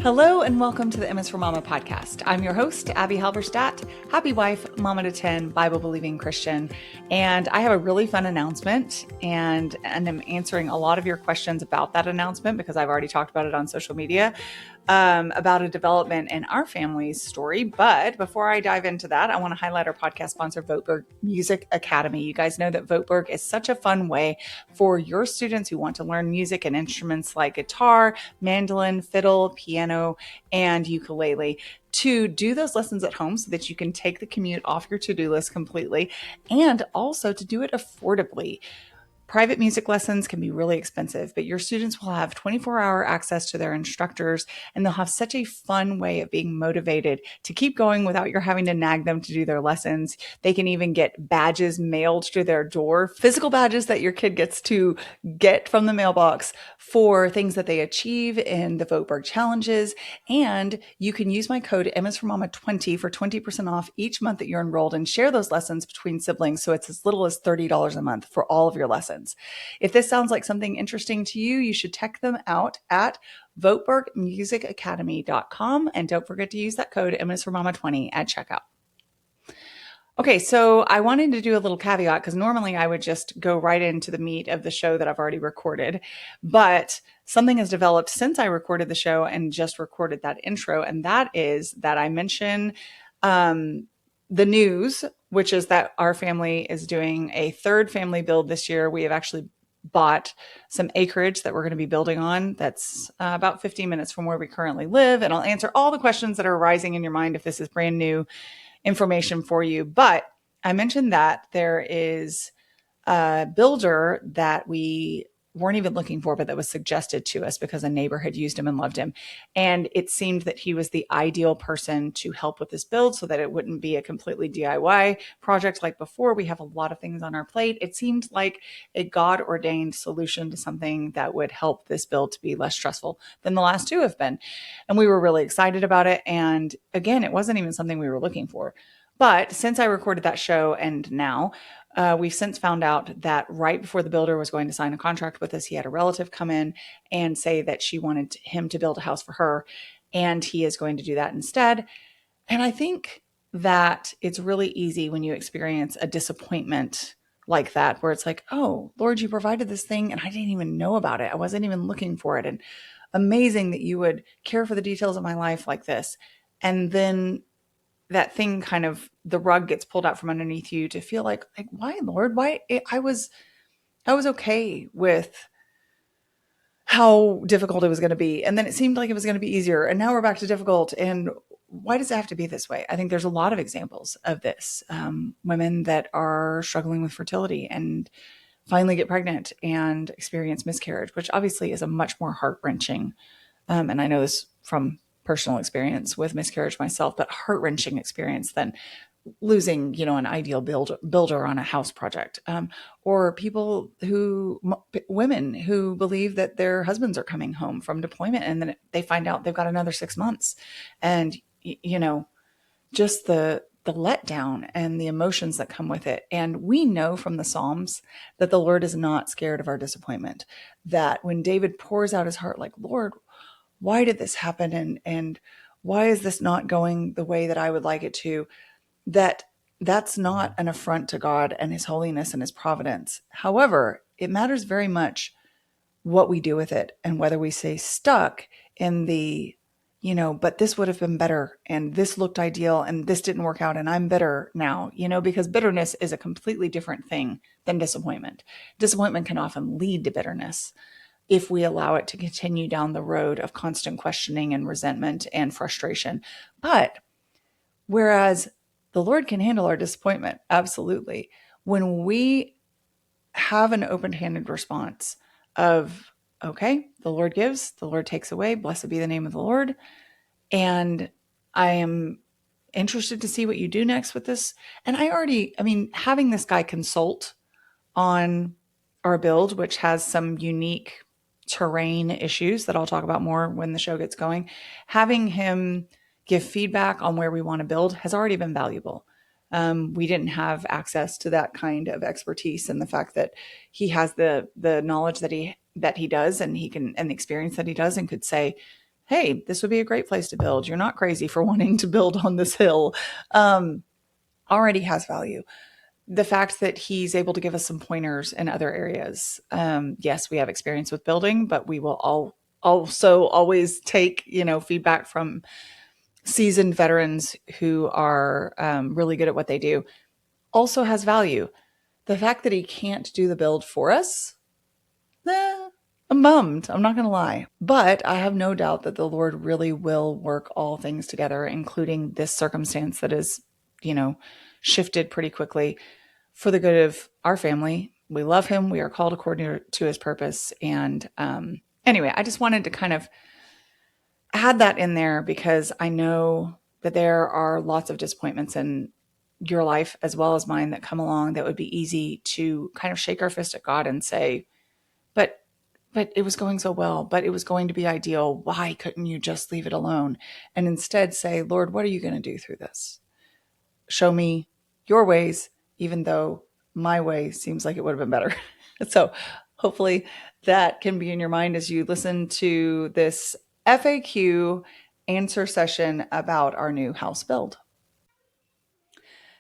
Hello and welcome to the MS for Mama podcast. I'm your host, Abby Halberstadt, happy wife, mama to 10, Bible-believing Christian. And I have a really fun announcement and I'm answering a lot of your questions about that announcement because I've already talked about it on social media. About a development in our family's story. But before I dive into that, I want to highlight our podcast sponsor, Voetberg Music Academy. You guys know that Voetberg is such a fun way for your students who want to learn music and instruments like guitar, mandolin, fiddle, piano, and ukulele to do those lessons at home so that you can take the commute off your to-do list completely and also to do it affordably. Private music lessons can be really expensive, but your students will have 24-hour access to their instructors, and they'll have such a fun way of being motivated to keep going without you having to nag them to do their lessons. They can even get badges mailed to their door, physical badges that your kid gets to get from the mailbox for things that they achieve in the Voetberg challenges. And you can use my code MSForMama20 for 20% off each month that you're enrolled and share those lessons between siblings. So it's as little as $30 a month for all of your lessons. If this sounds like something interesting to you, you should check them out at VoetbergMusicAcademy.com. And don't forget to use that code MSForMama20 at checkout. Okay, so I wanted to do a little caveat because normally I would just go right into the meat of the show that I've already recorded. But something has developed since I recorded the show and just recorded that intro. And that is that I mention the news, which is that our family is doing a third family build this year. We have actually bought some acreage that we're going to be building on. That's about 15 minutes from where we currently live. And I'll answer all the questions that are arising in your mind if this is brand new information for you. But I mentioned that there is a builder that we weren't even looking for, but that was suggested to us because a neighbor had used him and loved him. And it seemed that he was the ideal person to help with this build so that it wouldn't be a completely DIY project like before. We have a lot of things on our plate. It seemed like a God-ordained solution to something that would help this build to be less stressful than the last two have been. And we were really excited about it. And again, it wasn't even something we were looking for. But since I recorded that show and now, we've since found out that right before the builder was going to sign a contract with us, he had a relative come in and say that she wanted him to build a house for her, and he is going to do that instead. And I think that it's really easy when you experience a disappointment like that, where it's like, oh, Lord, you provided this thing and I didn't even know about it. I wasn't even looking for it. And amazing that you would care for the details of my life like this. And then that thing kind of, the rug gets pulled out from underneath you to feel like why, Lord, why? I was okay with how difficult it was going to be. And then it seemed like it was going to be easier. And now we're back to difficult. And why does it have to be this way? I think there's a lot of examples of this. Women that are struggling with fertility and finally get pregnant and experience miscarriage, which obviously is a much more heart-wrenching. And I know this from personal experience with miscarriage myself, but heart-wrenching experience than losing, an ideal builder on a house project, or women who believe that their husbands are coming home from deployment and then they find out they've got another 6 months, and just the letdown and the emotions that come with it. And we know from the Psalms that the Lord is not scared of our disappointment, that when David pours out his heart, like, Lord, why did this happen? And why is this not going the way that I would like it to? That's not an affront to God and his holiness and his providence. However, it matters very much what we do with it and whether we stay stuck in the, but this would have been better and this looked ideal and this didn't work out and I'm bitter now, because bitterness is a completely different thing than disappointment. Disappointment can often lead to bitterness if we allow it to continue down the road of constant questioning and resentment and frustration. But whereas the Lord can handle our disappointment, absolutely. When we have an open-handed response of, okay, the Lord gives, the Lord takes away, blessed be the name of the Lord. And I am interested to see what you do next with this. And having this guy consult on our build, which has some unique terrain issues that I'll talk about more when the show gets going, having him give feedback on where we want to build has already been valuable. We didn't have access to that kind of expertise, and the fact that he has the knowledge that he does, and he can, and the experience that he does, and could say, hey, this would be a great place to build. You're not crazy for wanting to build on this hill. Already has value. The fact that he's able to give us some pointers in other areas. Yes, we have experience with building, but we will also always take, feedback from seasoned veterans who are really good at what they do. Also has value. The fact that he can't do the build for us, I'm bummed. I'm not going to lie. But I have no doubt that the Lord really will work all things together, including this circumstance that is, shifted pretty quickly for the good of our family. We love him. We are called according to his purpose. And anyway, I just wanted to kind of add that in there because I know that there are lots of disappointments in your life as well as mine that come along that would be easy to kind of shake our fist at God and say, but it was going so well, but it was going to be ideal. Why couldn't you just leave it alone? And instead say, Lord, what are you going to do through this? Show me your ways, even though my way seems like it would have been better. So hopefully that can be in your mind as you listen to this FAQ answer session about our new house build.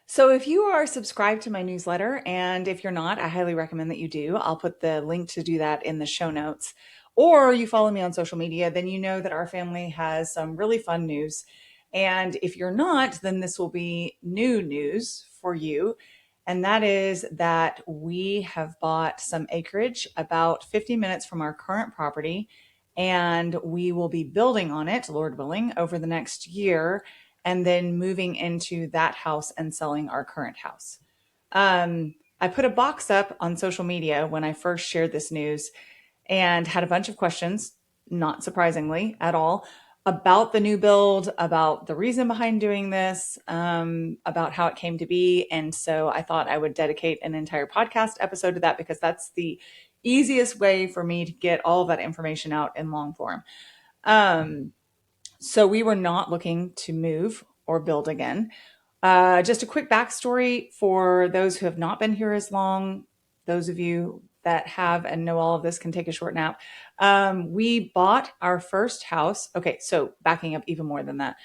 So if you are subscribed to my newsletter, and if you're not, I highly recommend that you do. I'll put the link to do that in the show notes. Or you follow me on social media, then you know that our family has some really fun news. And if you're not, then this will be new news for you. And that is that we have bought some acreage about 50 minutes from our current property, and we will be building on it, Lord willing, over the next year, and then moving into that house and selling our current house. I put a box up on social media when I first shared this news and had a bunch of questions, not surprisingly at all, about the new build, about the reason behind doing this, about how it came to be. And so I thought I would dedicate an entire podcast episode to that because that's the easiest way for me to get all of that information out in long form. So we were not looking to move or build again. Just a quick backstory for those who have not been here as long. Those of you that have and know all of this can take a short nap. We bought our first house. Okay, so backing up even more than that.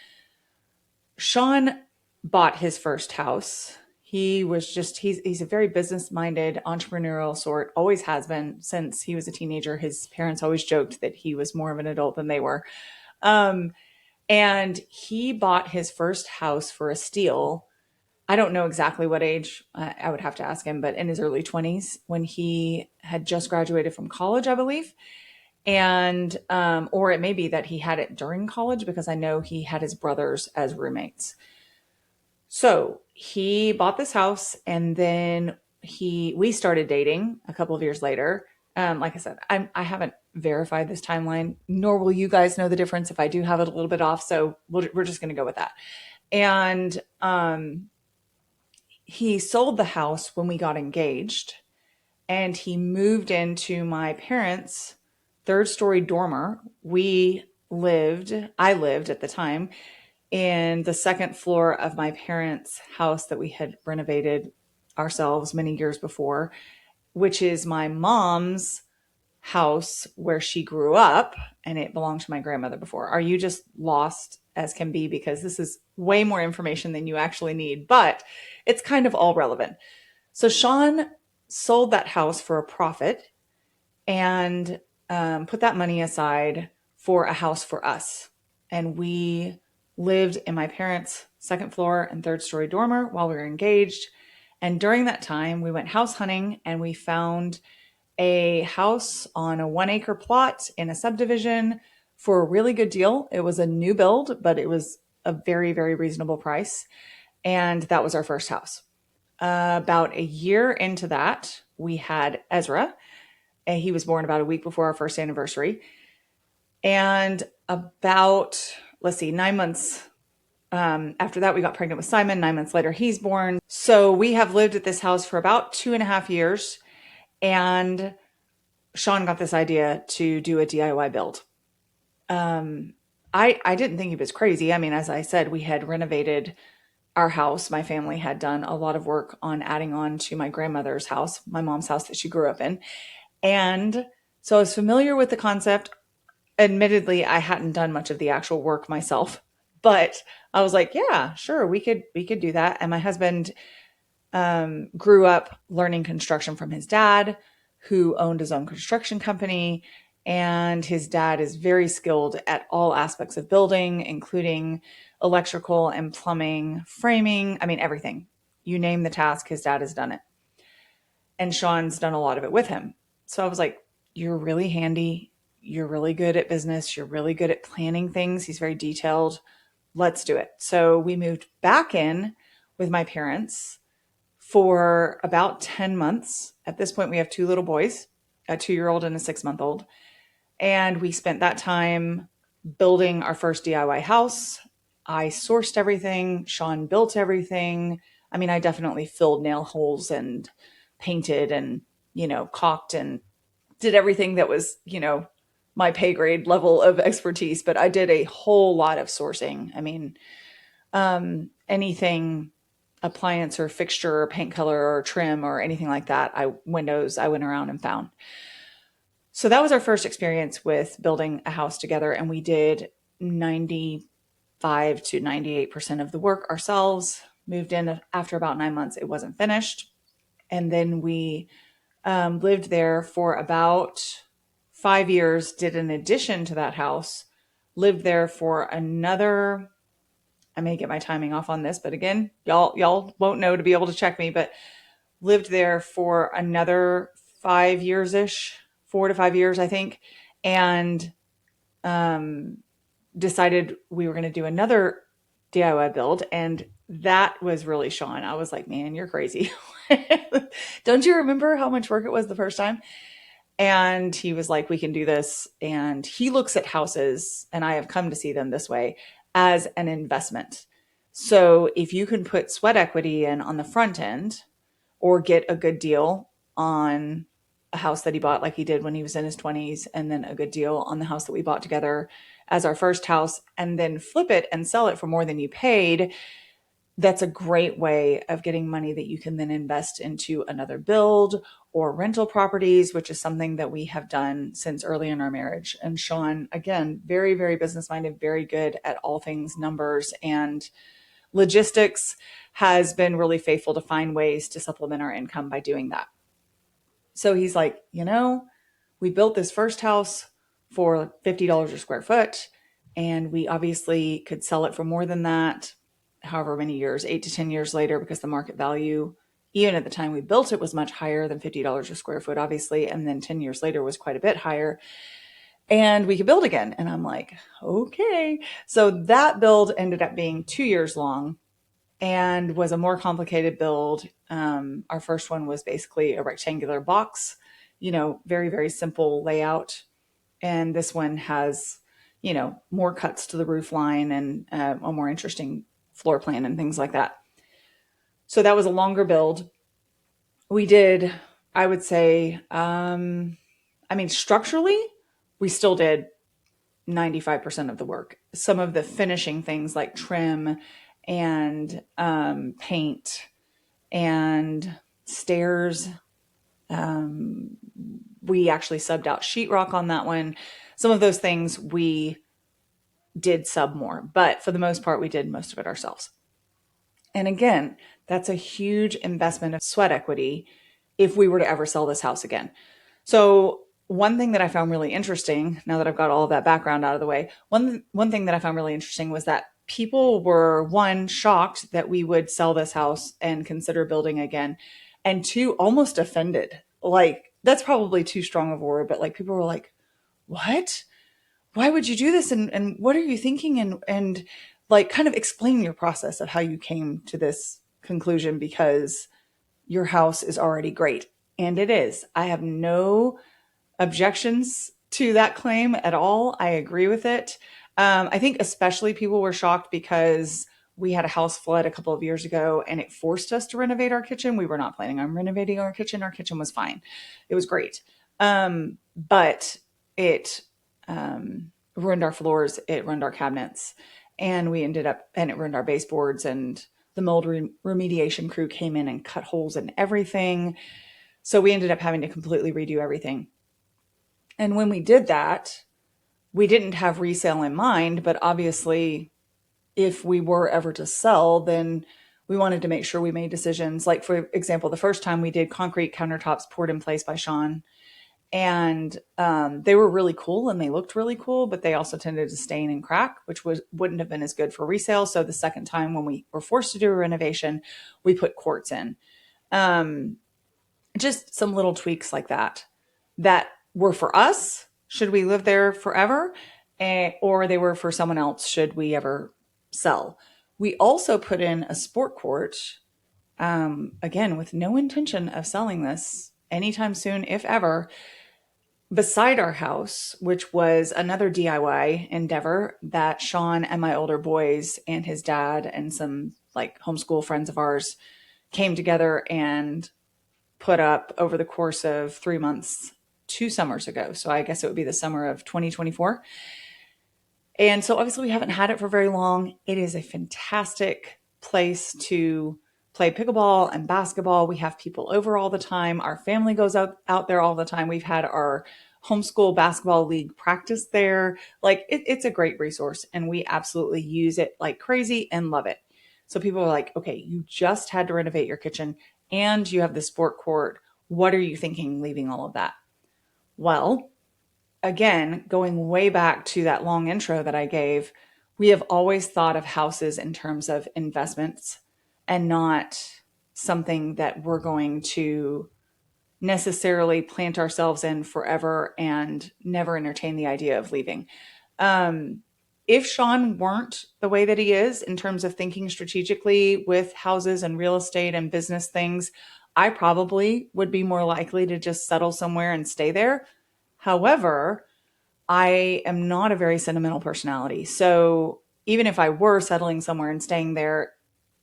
Sean bought his first house. He's a very business-minded, entrepreneurial sort, always has been since he was a teenager. His parents always joked that he was more of an adult than they were. And he bought his first house for a steal. I don't know exactly what age. I would have to ask him, but in his early 20s when he had just graduated from college, I believe. And, or it may be that he had it during college because I know he had his brothers as roommates. So he bought this house and then we started dating a couple of years later. Like I said, I haven't verified this timeline, nor will you guys know the difference if I do have it a little bit off. So we're just going to go with that. And he sold the house when we got engaged, and he moved into my parents' third-story dormer. I lived at the time in the second floor of my parents' house that we had renovated ourselves many years before, which is my mom's house where she grew up, and it belonged to my grandmother before. Are you just lost as can be? Because this is way more information than you actually need, but it's kind of all relevant. So Sean sold that house for a profit and put that money aside for a house for us. And we lived in my parents' second floor and third story dormer while we were engaged. And during that time, we went house hunting and we found a house on a 1-acre plot in a subdivision for a really good deal. It was a new build, but it was a very, very reasonable price. And that was our first house. About a year into that, we had Ezra. And he was born about a week before our first anniversary. And about, 9 months after that, we got pregnant with Simon. 9 months later, he's born. So we have lived at this house for about 2.5 years. And Sean got this idea to do a DIY build. I didn't think he was crazy. I mean, as I said, we had renovated our house. My family had done a lot of work on adding on to my grandmother's house, my mom's house that she grew up in. And so I was familiar with the concept. admittedly, I hadn't done much of the actual work myself, but I was like, yeah, sure, we could do that. And my husband grew up learning construction from his dad, who owned his own construction company. And his dad is very skilled at all aspects of building, including electrical and plumbing, framing. I mean, everything. You name the task, his dad has done it. And Sean's done a lot of it with him. So I was like, you're really handy. You're really good at business. You're really good at planning things. He's very detailed. Let's do it. So we moved back in with my parents for about 10 months. At this point, we have two little boys, a 2-year-old and a 6-month-old. And we spent that time building our first DIY house. I sourced everything. Sean built everything. I mean, I definitely filled nail holes and painted and, caulked and did everything that was, my pay grade level of expertise. But I did a whole lot of sourcing. I mean, anything appliance or fixture or paint color or trim or anything like that, windows, I went around and found. So that was our first experience with building a house together. And we did 95 to 98% of the work ourselves. Moved in after about 9 months. It wasn't finished. And then we lived there for about 5 years, did an addition to that house, lived there for another, I may get my timing off on this, but again, y'all won't know to be able to check me, but lived there for another 5 years-ish, 4 to 5 years, I think, and decided we were going to do another DIY build. And that was really Sean. I was like, man, you're crazy. Don't you remember how much work it was the first time? And he was like, we can do this. And he looks at houses, and I have come to see them this way, as an investment. So if you can put sweat equity in on the front end or get a good deal on a house that he bought like he did when he was in his 20s, and then a good deal on the house that we bought together as our first house, and then flip it and sell it for more than you paid, that's a great way of getting money that you can then invest into another build or rental properties, which is something that we have done since early in our marriage. And Sean, again, very, very business-minded, very good at all things numbers and logistics, has been really faithful to find ways to supplement our income by doing that. So he's like, we built this first house for $50 a square foot, and we obviously could sell it for more than that, however many years, 8 to 10 years later, because the market value, even at the time we built it, was much higher than $50 a square foot, obviously. And then 10 years later was quite a bit higher. And we could build again. And I'm like, okay. So that build ended up being 2 years long and was a more complicated build. Our first one was basically a rectangular box, very, very simple layout. And this one has, more cuts to the roof line and a more interesting floor plan and things like that. So that was a longer build. We did, I would say, structurally, we still did 95% of the work. Some of the finishing things like trim and paint and stairs. We actually subbed out sheetrock on that one. Some of those things we did sub more, but for the most part, we did most of it ourselves. And again, that's a huge investment of sweat equity if we were to ever sell this house again. So one thing that I found really interesting, now that I've got all of that background out of the way, one thing that I found really interesting was that people were, one, shocked that we would sell this house and consider building again, and two, almost offended. Like, that's probably too strong of a word, but like people were like, what? Why would you do this? And what are you thinking? And like kind of explain your process of how you came to this conclusion, because your house is already great. And it is. I have no objections to that claim at all. I agree with it. I think especially people were shocked because we had a house flood a couple of years ago and it forced us to renovate our kitchen. We were not planning on renovating our kitchen. Our kitchen was fine. It was great. But it ruined our floors. It ruined our cabinets. And it ruined our baseboards, and the mold remediation crew came in and cut holes in everything. So we ended up having to completely redo everything. And when we did that, we didn't have resale in mind, but obviously if we were ever to sell, then we wanted to make sure we made decisions. Like, for example, the first time we did concrete countertops poured in place by Sean, and they were really cool and they looked really cool, but they also tended to stain and crack, which wouldn't have been as good for resale. So the second time when we were forced to do a renovation, we put quartz in. Just some little tweaks like that were for us, should we live there forever, or they were for someone else, should we ever sell. We also put in a sport court, again, with no intention of selling this anytime soon, if ever, beside our house, which was another DIY endeavor that Sean and my older boys and his dad and some like homeschool friends of ours came together and put up over the course of 3 months, 2 summers ago. So I guess it would be the summer of 2024. And so obviously we haven't had it for very long. It is a fantastic place to play pickleball and basketball. We have people over all the time. Our family goes out there all the time. We've had our homeschool basketball league practice there. Like it's a great resource and we absolutely use it like crazy and love it. So people are like, okay, you just had to renovate your kitchen and you have the sport court. What are you thinking leaving all of that? Well, again, going way back to that long intro that I gave, we have always thought of houses in terms of investments and not something that we're going to necessarily plant ourselves in forever and never entertain the idea of leaving. If Sean weren't the way that he is in terms of thinking strategically with houses and real estate and business things, I probably would be more likely to just settle somewhere and stay there. However, I am not a very sentimental personality. So even if I were settling somewhere and staying there,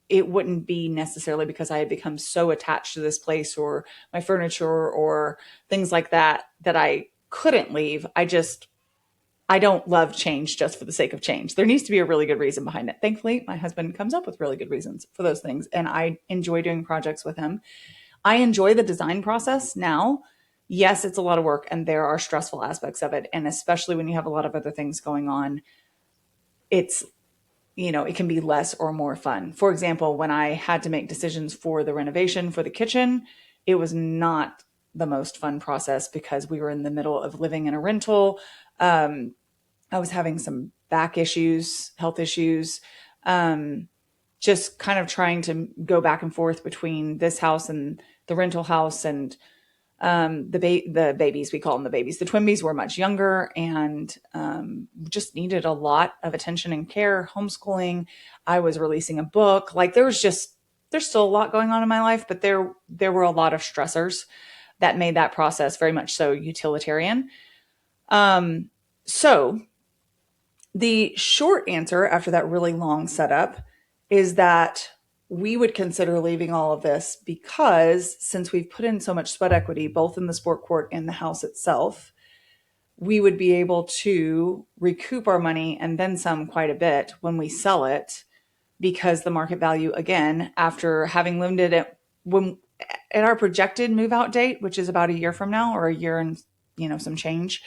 it wouldn't be necessarily because I had become so attached to this place or my furniture or things like that I couldn't leave. I don't love change just for the sake of change. There needs to be a really good reason behind it. Thankfully, my husband comes up with really good reasons for those things, and I enjoy doing projects with him. I enjoy the design process now. Yes, it's a lot of work and there are stressful aspects of it. And especially when you have a lot of other things going on, it's, it can be less or more fun. For example, when I had to make decisions for the renovation for the kitchen, it was not the most fun process because we were in the middle of living in a rental. I was having some back issues, health issues, just kind of trying to go back and forth between this house and the rental house, and the babies, we call them the babies. The twinbies were much younger and just needed a lot of attention and care. Homeschooling. I was releasing a book. Like there's still a lot going on in my life, but there were a lot of stressors that made that process very much so utilitarian. So the short answer after that really long setup is that we would consider leaving all of this because since we've put in so much sweat equity, both in the sport court and the house itself, we would be able to recoup our money and then some quite a bit when we sell it, because the market value, again, after having lived it at our projected move out date, which is about a year from now or a year and some change,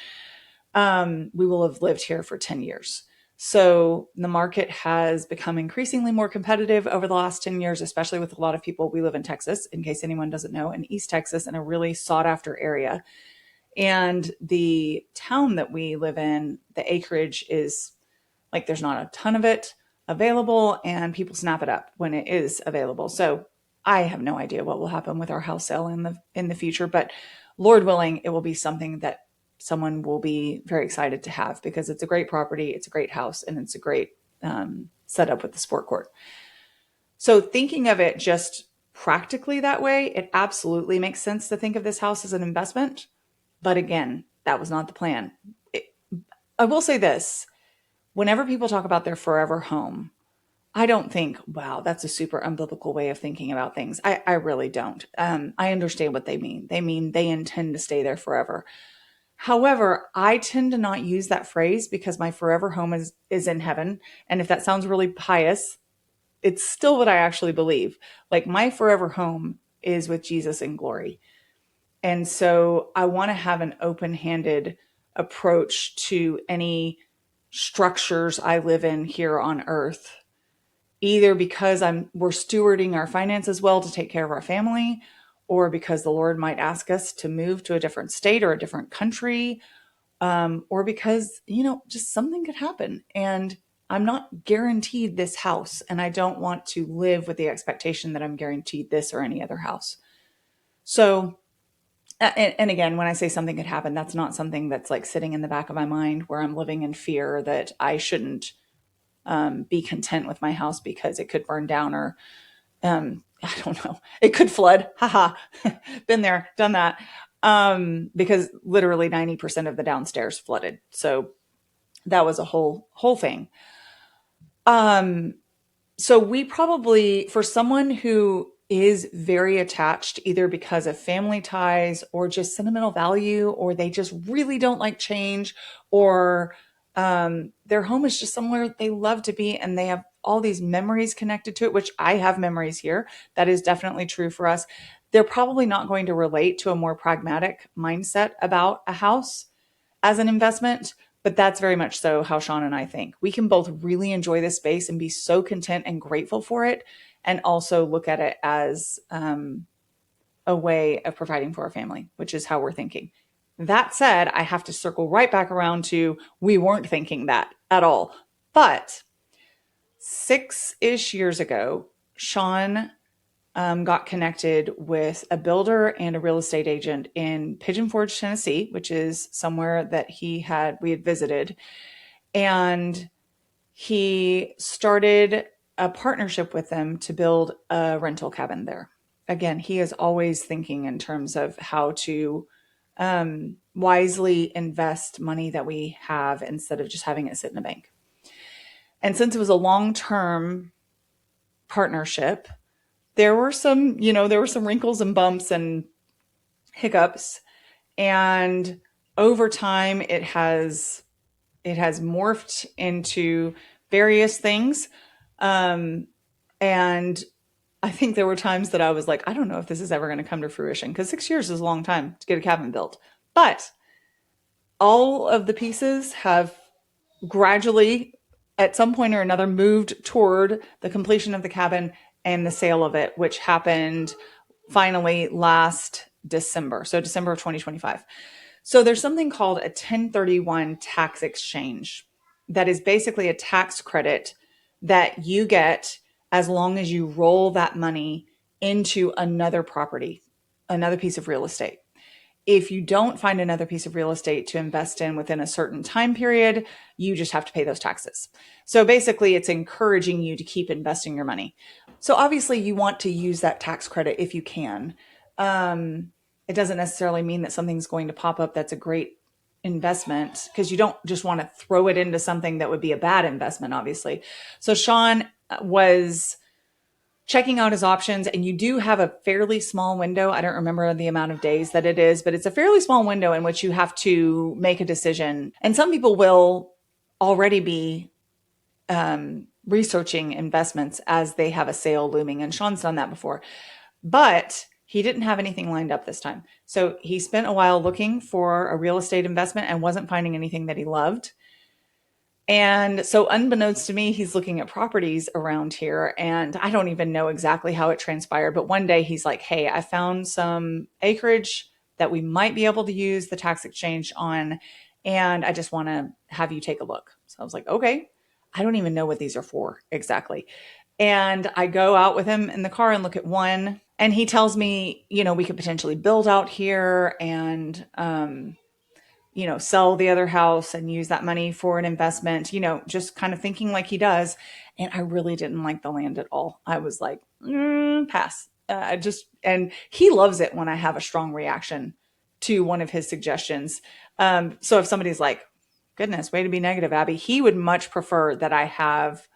we will have lived here for 10 years. So the market has become increasingly more competitive over the last 10 years, especially with a lot of people. We live in Texas, in case anyone doesn't know, in East Texas, in a really sought after area. And the town that we live in, the acreage is like, there's not a ton of it available and people snap it up when it is available. So I have no idea what will happen with our house sale in the future, but Lord willing, it will be something that someone will be very excited to have because it's a great property, it's a great house, and it's a great setup with the sport court. So thinking of it just practically that way, it absolutely makes sense to think of this house as an investment. But again, that was not the plan. I will say this, whenever people talk about their forever home, I don't think, wow, that's a super unbiblical way of thinking about things. I really don't. I understand what they mean. They mean they intend to stay there forever. However, I tend to not use that phrase because my forever home is in heaven. And if that sounds really pious, it's still what I actually believe. Like my forever home is with Jesus in glory. And so I want to have an open-handed approach to any structures I live in here on earth, either because we're stewarding our finances well to take care of our family, or because the Lord might ask us to move to a different state or a different country, or because, just something could happen. And I'm not guaranteed this house, and I don't want to live with the expectation that I'm guaranteed this or any other house. So, and again, when I say something could happen, that's not something that's like sitting in the back of my mind where I'm living in fear that I shouldn't be content with my house because it could burn down, or I don't know, it could flood. Haha, been there, done that. Because literally 90% of the downstairs flooded. So that was a whole thing. So we probably, for someone who is very attached, either because of family ties or just sentimental value, or they just really don't like change, or their home is just somewhere they love to be and they have all these memories connected to it, which I have memories here. That is definitely true for us. They're probably not going to relate to a more pragmatic mindset about a house as an investment, but that's very much so how Sean and I think. We can both really enjoy this space and be so content and grateful for it, and also look at it as a way of providing for our family, which is how we're thinking. That said, I have to circle right back around to we weren't thinking that at all. But 6-ish years ago, Sean got connected with a builder and a real estate agent in Pigeon Forge, Tennessee, which is somewhere that we had visited. And he started a partnership with them to build a rental cabin there. Again, he is always thinking in terms of how to wisely invest money that we have instead of just having it sit in a bank. And since it was a long-term partnership, there were some wrinkles and bumps and hiccups. And over time, it has morphed into various things. And I think there were times that I was like, I don't know if this is ever going to come to fruition, because 6 years is a long time to get a cabin built. But all of the pieces have gradually, at some point or another, moved toward the completion of the cabin and the sale of it, which happened finally last December. So December of 2025. So there's something called a 1031 tax exchange that is basically a tax credit that you get as long as you roll that money into another property, another piece of real estate. If you don't find another piece of real estate to invest in within a certain time period, you just have to pay those taxes. So basically, it's encouraging you to keep investing your money. So obviously, you want to use that tax credit if you can. It doesn't necessarily mean that something's going to pop up that's a great investment, because you don't just want to throw it into something that would be a bad investment, obviously. So Sean was checking out his options, and you do have a fairly small window. I don't remember the amount of days that it is, but it's a fairly small window in which you have to make a decision. And some people will already be researching investments as they have a sale looming. And Sean's done that before, but he didn't have anything lined up this time. So he spent a while looking for a real estate investment and wasn't finding anything that he loved. And so unbeknownst to me, he's looking at properties around here, and I don't even know exactly how it transpired. But one day he's like, hey, I found some acreage that we might be able to use the tax exchange on, and I just want to have you take a look. So I was like, okay, I don't even know what these are for exactly. And I go out with him in the car and look at one, and he tells me, we could potentially build out here and, sell the other house and use that money for an investment, just kind of thinking like he does. And I really didn't like the land at all. I was like, pass. And he loves it when I have a strong reaction to one of his suggestions. So if somebody's like, goodness, way to be negative, Abby, he would much prefer that I have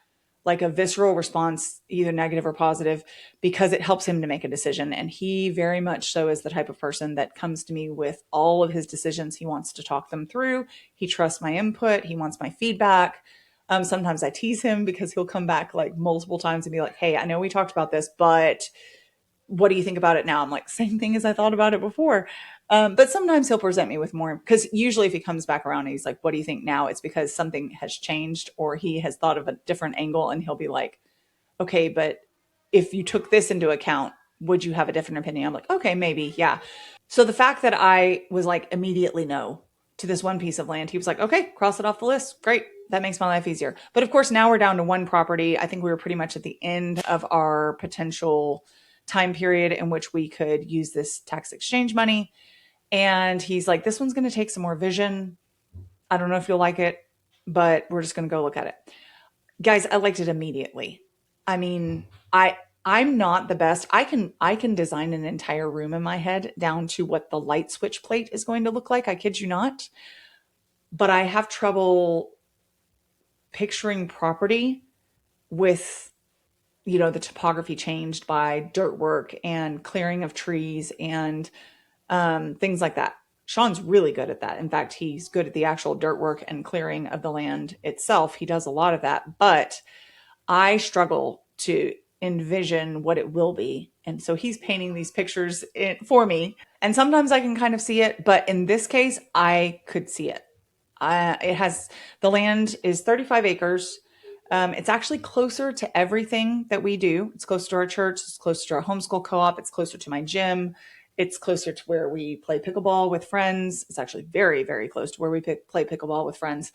like a visceral response, either negative or positive, because it helps him to make a decision. And he very much so is the type of person that comes to me with all of his decisions. He wants to talk them through. He trusts my input. He wants my feedback. Sometimes I tease him because he'll come back like multiple times and be like, hey, I know we talked about this, but what do you think about it now? I'm like, same thing as I thought about it before. But sometimes he'll present me with more, because usually if he comes back around and he's like, what do you think now? It's because something has changed or he has thought of a different angle, and he'll be like, okay, but if you took this into account, would you have a different opinion? I'm like, okay, maybe. Yeah. So the fact that I was like immediately no to this one piece of land, he was like, okay, cross it off the list. Great. That makes my life easier. But of course, now we're down to one property. I think we were pretty much at the end of our potential time period in which we could use this tax exchange money. And he's like, this one's going to take some more vision. I don't know if you'll like it, but we're just going to go look at it. Guys, I liked it immediately. I mean, I'm not the best. I can design an entire room in my head down to what the light switch plate is going to look like. I kid you not. But I have trouble picturing property with, the topography changed by dirt work and clearing of trees and things like that. Sean's really good at that. In fact, he's good at the actual dirt work and clearing of the land itself. He does a lot of that, but I struggle to envision what it will be. And so he's painting these pictures for me. And sometimes I can kind of see it, but in this case, I could see it. The land is 35 acres. It's actually closer to everything that we do. It's closer to our church. It's closer to our homeschool co-op. It's closer to my gym. It's closer to where we play pickleball with friends. It's actually very, very close to where we play pickleball with friends.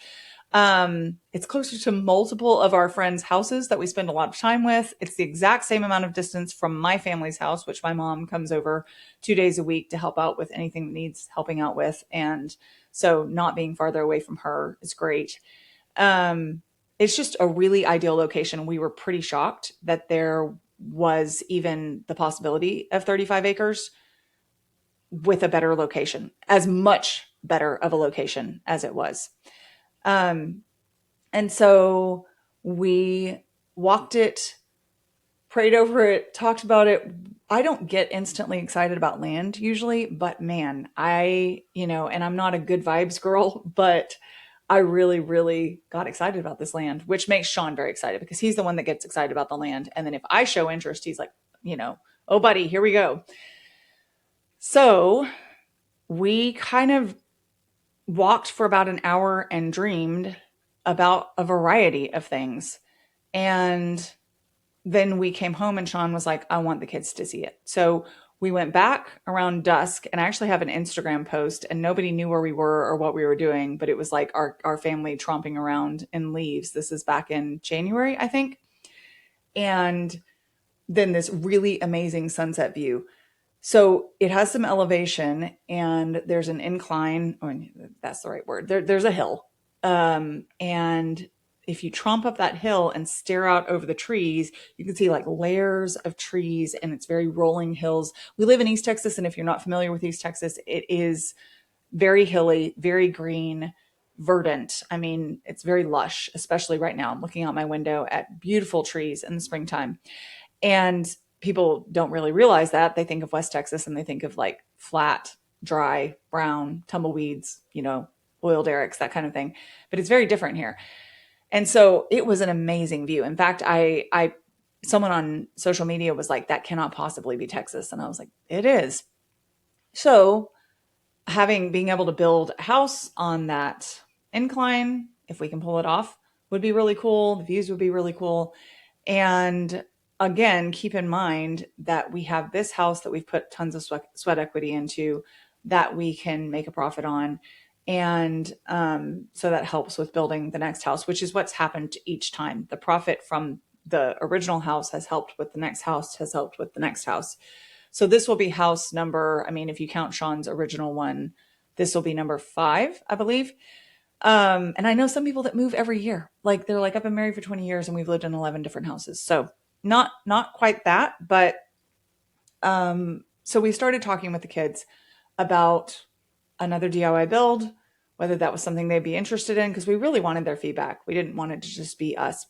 It's closer to multiple of our friends' houses that we spend a lot of time with. It's the exact same amount of distance from my family's house, which my mom comes over 2 days a week to help out with anything that needs helping out with. And so not being farther away from her is great. It's just a really ideal location. We were pretty shocked that there was even the possibility of 35 acres with a better location, as much better of a location as it was. And so we walked it, prayed over it, talked about it. I don't get instantly excited about land usually, but man, and I'm not a good vibes girl, but I really, really got excited about this land, which makes Sean very excited because he's the one that gets excited about the land. And then if I show interest, he's like, oh, buddy, here we go. So we kind of walked for about an hour and dreamed about a variety of things. And then we came home and Sean was like, I want the kids to see it. So we went back around dusk, and I actually have an Instagram post, and nobody knew where we were or what we were doing, but it was like our family tromping around in leaves. This is back in January, I think. And then this really amazing sunset view. So it has some elevation, and there's an incline, or that's the right word. There's a hill. And if you tromp up that hill and stare out over the trees, you can see like layers of trees, and it's very rolling hills. We live in East Texas, and if you're not familiar with East Texas, it is very hilly, very green, verdant. I mean, it's very lush, especially right now. I'm looking out my window at beautiful trees in the springtime. And people don't really realize that. They think of West Texas and they think of like flat, dry, brown, tumbleweeds, oil derricks, that kind of thing. But it's very different here. And so it was an amazing view. In fact, someone on social media was like, that cannot possibly be Texas. And I was like, it is. So being able to build a house on that incline, if we can pull it off, would be really cool. The views would be really cool. And again, keep in mind that we have this house that we've put tons of sweat equity into that we can make a profit on. And so that helps with building the next house, which is what's happened each time. The profit from the original house has helped with the next house, has helped with the next house. So this will be house number, if you count Sean's original one, this will be number 5, I believe. And I know some people that move every year. Like they're like, I've been married for 20 years and we've lived in 11 different houses. So not quite that, but so we started talking with the kids about another DIY build, whether that was something they'd be interested in, because we really wanted their feedback. We didn't want it to just be us.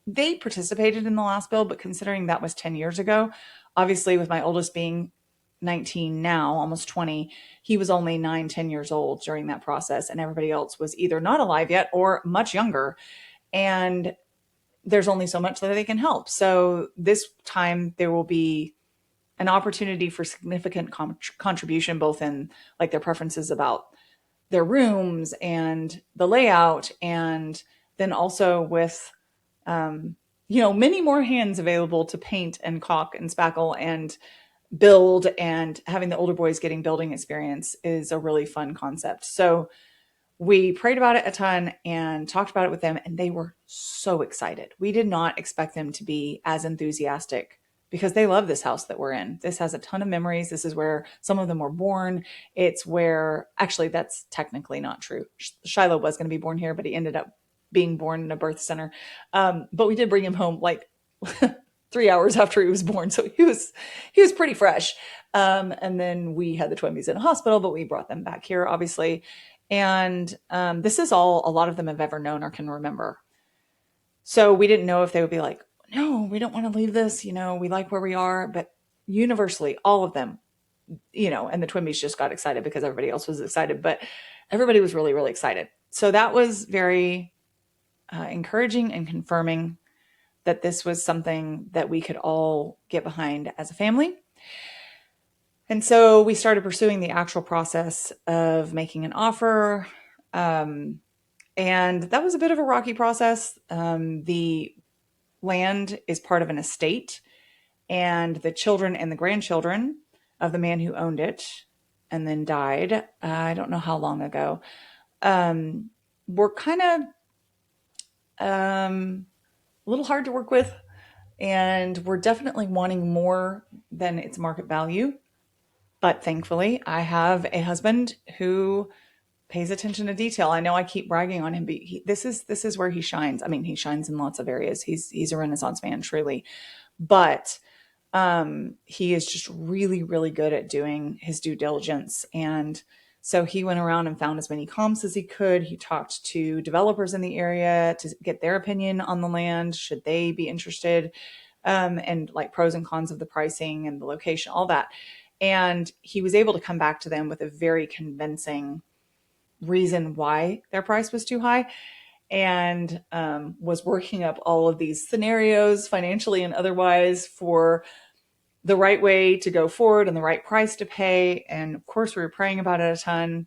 They participated in the last build, but considering that was 10 years ago, obviously with my oldest being 19 now, almost 20, he was only 9-10 years old during that process, and everybody else was either not alive yet or much younger. And there's only so much that they can help. So this time there will be an opportunity for significant contribution, both in like their preferences about their rooms and the layout, and then also with many more hands available to paint and caulk and spackle and build, and having the older boys getting building experience is a really fun concept. So we prayed about it a ton and talked about it with them, and they were so excited. We did not expect them to be as enthusiastic because they love this house that we're in. This has a ton of memories. This is where some of them were born. It's where, actually, that's technically not true. Shiloh was going to be born here, but he ended up being born in a birth center. But we did bring him home like 3 hours after he was born. So he was pretty fresh. And then we had the twinsies in a hospital, but we brought them back here, obviously. And this is all a lot of them have ever known or can remember. So we didn't know if they would be like, no, we don't want to leave this. We like where we are. But universally, all of them, and the twinsies just got excited because everybody else was excited. But everybody was really, really excited. So that was very encouraging and confirming that this was something that we could all get behind as a family. And so we started pursuing the actual process of making an offer. And that was a bit of a rocky process. The land is part of an estate, and the children and the grandchildren of the man who owned it and then died, I don't know how long ago, were kind of a little hard to work with. And we're definitely wanting more than its market value. But thankfully, I have a husband who pays attention to detail. I know I keep bragging on him, but this is where he shines. I mean, he shines in lots of areas. He's a Renaissance man, truly. But he is just really, really good at doing his due diligence. And so he went around and found as many comps as he could. He talked to developers in the area to get their opinion on the land, should they be interested, and like pros and cons of the pricing and the location, all that. And he was able to come back to them with a very convincing reason why their price was too high, and was working up all of these scenarios, financially and otherwise, for the right way to go forward and the right price to pay. And of course, we were praying about it a ton.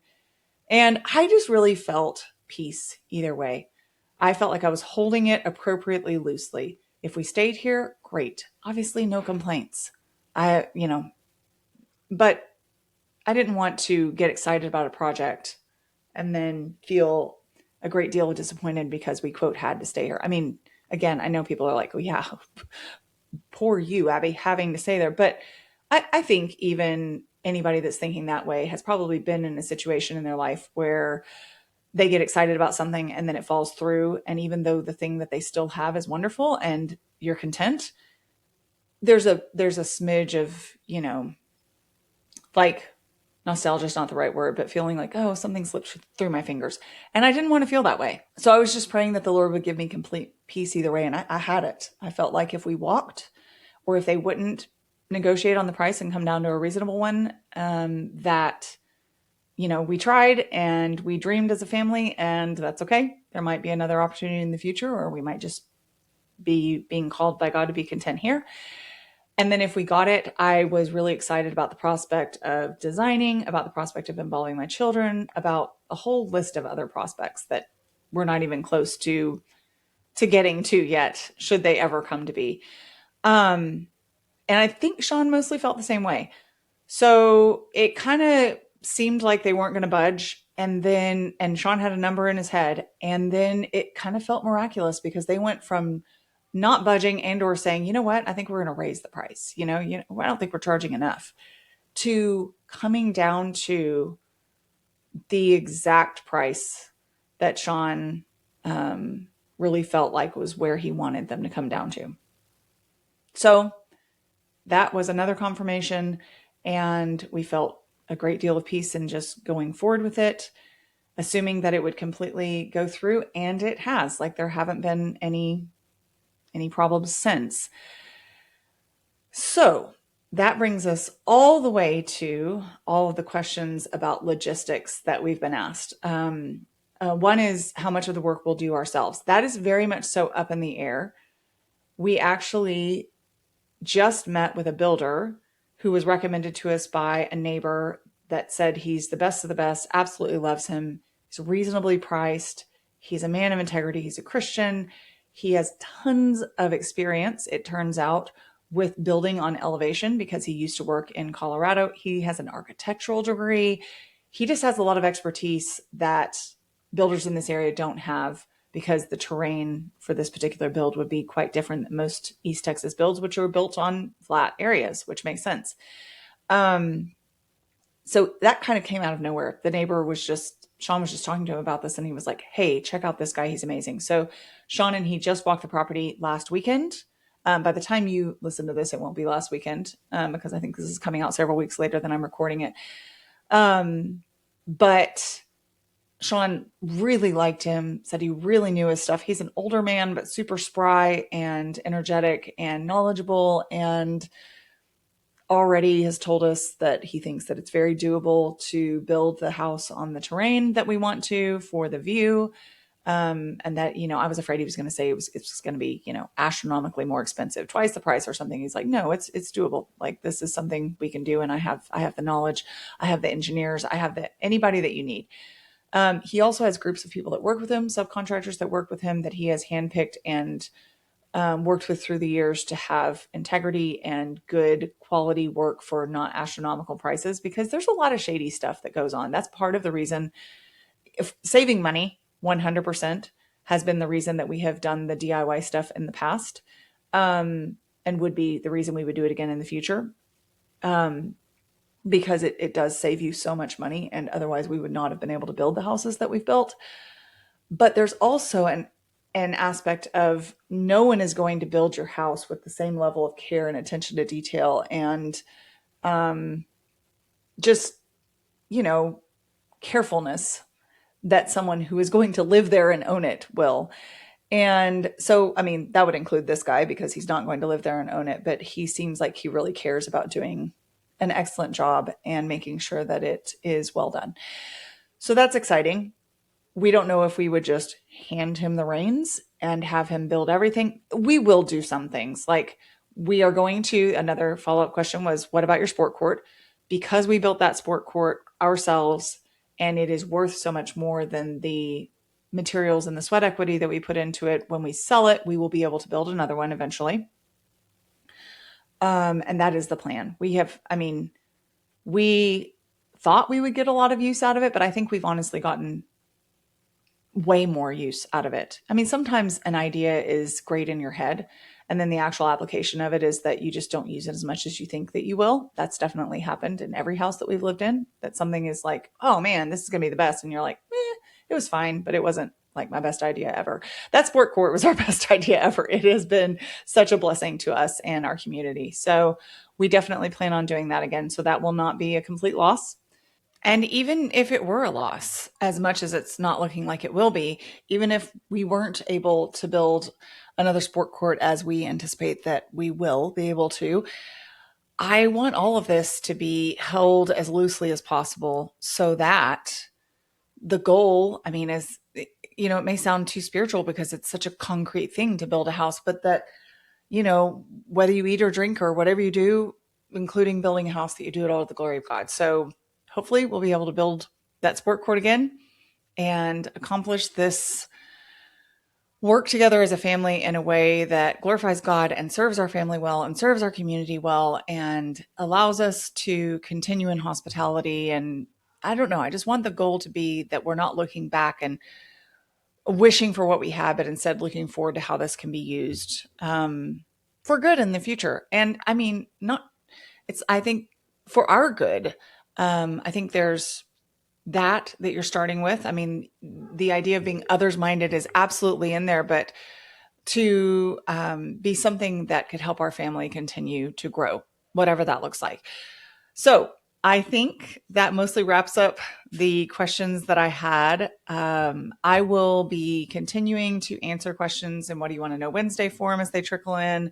And I just really felt peace either way. I felt like I was holding it appropriately loosely. If we stayed here, great. Obviously, no complaints. But I didn't want to get excited about a project and then feel a great deal of disappointed because we, quote, had to stay here. I mean, again, I know people are like, oh, yeah, poor you, Abby, having to stay there. But I think even anybody that's thinking that way has probably been in a situation in their life where they get excited about something and then it falls through. And even though the thing that they still have is wonderful and you're content, there's a smidge of, like, nostalgia is not the right word, but feeling like, oh, something slipped through my fingers. And I didn't want to feel that way. So I was just praying that the Lord would give me complete peace either way. And I had it. I felt like if we walked, or if they wouldn't negotiate on the price and come down to a reasonable one, that, we tried and we dreamed as a family, and that's okay. There might be another opportunity in the future, or we might just be being called by God to be content here. And then if we got it, I was really excited about the prospect of designing, about the prospect of involving my children, about a whole list of other prospects that we're not even close to getting to yet, should they ever come to be. And I think Sean mostly felt the same way. So it kind of seemed like they weren't going to budge. And Sean had a number in his head. And then it kind of felt miraculous because they went from not budging and or saying, you know what, I think we're going to raise the price. I don't think we're charging enough, to coming down to the exact price that Sean really felt like was where he wanted them to come down to. So that was another confirmation, and we felt a great deal of peace in just going forward with it, assuming that it would completely go through, and it has. Like, there haven't been any problems since. So that brings us all the way to all of the questions about logistics that we've been asked. One is how much of the work we'll do ourselves. That is very much so up in the air. We actually just met with a builder who was recommended to us by a neighbor that said he's the best of the best, absolutely loves him. He's reasonably priced. He's a man of integrity. He's a Christian. He has tons of experience, it turns out, with building on elevation because he used to work in Colorado. He has an architectural degree. He just has a lot of expertise that builders in this area don't have, because the terrain for this particular build would be quite different than most East Texas builds, which are built on flat areas, which makes sense. So that kind of came out of nowhere. The neighbor was just, Sean was just talking to him about this, and he was like, hey, check out this guy. He's amazing. So Sean and he just walked the property last weekend. By the time you listen to this, it won't be last weekend, because I think this is coming out several weeks later than I'm recording it. But Sean really liked him, said he really knew his stuff. He's an older man, but super spry and energetic and knowledgeable, and already has told us that he thinks that it's very doable to build the house on the terrain that we want to for the view. And that, I was afraid he was going to say it's going to be, astronomically more expensive, twice the price or something. He's like, no, it's doable. Like, this is something we can do. And I have the knowledge. I have the engineers. I have anybody that you need. He also has groups of people that work with him, subcontractors that work with him, that he has handpicked and worked with through the years to have integrity and good quality work for not astronomical prices, because there's a lot of shady stuff that goes on. That's part of the reason. If saving money 100% has been the reason that we have done the DIY stuff in the past, and would be the reason we would do it again in the future, because it does save you so much money, and otherwise we would not have been able to build the houses that we've built. But there's also an aspect of, no one is going to build your house with the same level of care and attention to detail and just, carefulness that someone who is going to live there and own it will. And so, that would include this guy, because he's not going to live there and own it, but he seems like he really cares about doing an excellent job and making sure that it is well done. So that's exciting. We don't know if we would just hand him the reins and have him build everything. We will do some things. Like, we are going to, another follow-up question was, what about your sport court? Because we built that sport court ourselves, and it is worth so much more than the materials and the sweat equity that we put into it. When we sell it, we will be able to build another one eventually. And that is the plan. We thought we would get a lot of use out of it, but I think we've honestly gotten way more use out of it. Sometimes an idea is great in your head, and then the actual application of it is that you just don't use it as much as you think that you will. That's definitely happened in every house that we've lived in, that something is like, oh man, this is going to be the best. And you're like, it was fine, but it wasn't like my best idea ever. That sport court was our best idea ever. It has been such a blessing to us and our community. So we definitely plan on doing that again. So that will not be a complete loss. And even if it were a loss, as much as it's not looking like it will be, even if we weren't able to build another sport court as we anticipate that we will be able to, I want all of this to be held as loosely as possible, so that the goal, is, it may sound too spiritual because it's such a concrete thing to build a house, but that, whether you eat or drink or whatever you do, including building a house, that you do it all to the glory of God. So hopefully we'll be able to build that sport court again and accomplish this work together as a family in a way that glorifies God and serves our family well and serves our community well and allows us to continue in hospitality. And I don't know, I just want the goal to be that we're not looking back and wishing for what we had, but instead looking forward to how this can be used for good in the future. And I think for our good. I think there's that you're starting with. The idea of being others-minded is absolutely in there, but to be something that could help our family continue to grow, whatever that looks like. So I think that mostly wraps up the questions that I had. I will be continuing to answer questions in What Do You Want to Know Wednesday forum as they trickle in.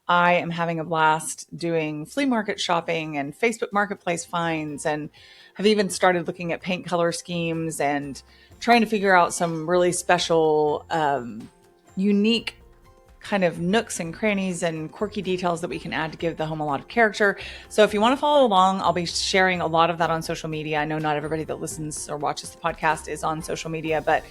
I am having a blast doing flea market shopping and Facebook Marketplace finds, and have even started looking at paint color schemes and trying to figure out some really special, unique kind of nooks and crannies and quirky details that we can add to give the home a lot of character. So if you want to follow along, I'll be sharing a lot of that on social media. I know not everybody that listens or watches the podcast is on social media, but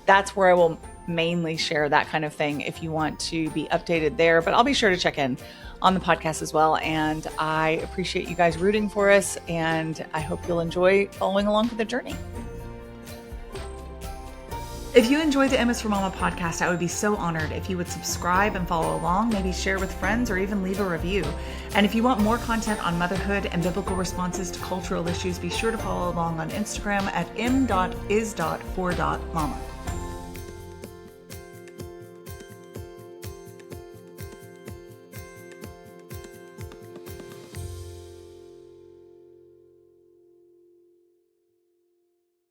that's where I will mainly share that kind of thing if you want to be updated there. But I'll be sure to check in on the podcast as well. And I appreciate you guys rooting for us, and I hope you'll enjoy following along with the journey. If you enjoy the M is for Mama podcast, I would be so honored if you would subscribe and follow along, maybe share with friends, or even leave a review. And if you want more content on motherhood and biblical responses to cultural issues, be sure to follow along on Instagram at m.is.for.mama.